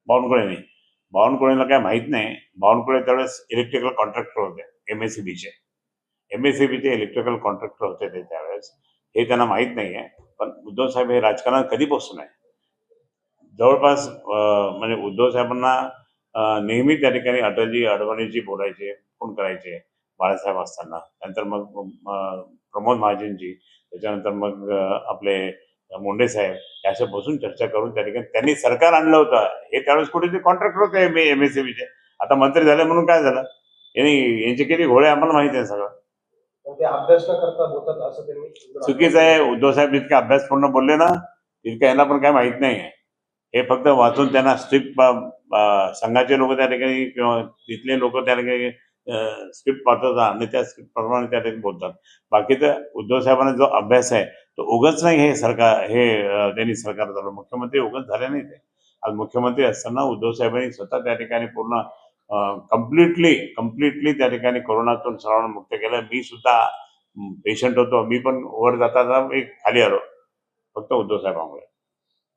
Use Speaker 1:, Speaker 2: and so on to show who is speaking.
Speaker 1: बावनकुळेने. बावनकुळेला काय माहीत नाही. बावनकुळे त्यावेळेस इलेक्ट्रिकल कॉन्ट्रॅक्टर होते MSEBचे. MSEBचे इलेक्ट्रिकल कॉन्ट्रॅक्टर होते ते त्यावेळेस. हे त्यांना माहीत नाही आहे. पण उद्धव साहेब हे राजकारणात कधीपासून आहे. जवळपास म्हणजे उद्धव साहेबांना नेहमी त्या ठिकाणी अटलजी, अडवाणीजी बोलायचे, फोन करायचे बाळासाहेब असताना. नंतर मग प्रमोद महाजनजी, त्याच्यानंतर मग आपले मुंडे साहेब हे असे बसून चर्चा करून त्या ठिकाणी त्यांनी सरकार आणलं होतं. हे त्यावेळेस कुठे कॉन्ट्रॅक्टर होते MSEBचे. आता मंत्री झाले म्हणून काय झालं? यांचे किती घोळे आम्हाला माहिती आहे सगळं.
Speaker 2: ते अभ्यास न करता बोलतात असं त्यांनी
Speaker 1: चुकीचं आहे. उद्धव साहेब जितके अभ्यासपूर्ण बोलले ना तितकं यांना पण काय माहित नाही आहे. हे फक्त वाचून त्यांना स्क्रिप्ट संघाचे लोक त्या ठिकाणी किंवा तिथले लोक त्या ठिकाणी स्क्रिप्ट पाठवतात आणि त्या स्क्रिप्ट प्रमाणे त्या ठिकाणी बोलतात. बाकी तर उद्धव साहेबांना जो अभ्यास आहे तो उगाच नाही. हे सरकार हे त्यांनी सरकार झालं. मुख्यमंत्री उगाच झाले नाही ते. आज मुख्यमंत्री असताना उद्धव साहेबांनी स्वतः त्या ठिकाणी पूर्ण कम्प्लिटली त्या ठिकाणी कोरोनातून सर्वांना मुक्त केलं. मी सुद्धा पेशंट होतो. मी पण वर जाता मी खाली आलो फक्त उद्धव साहेबांमुळे.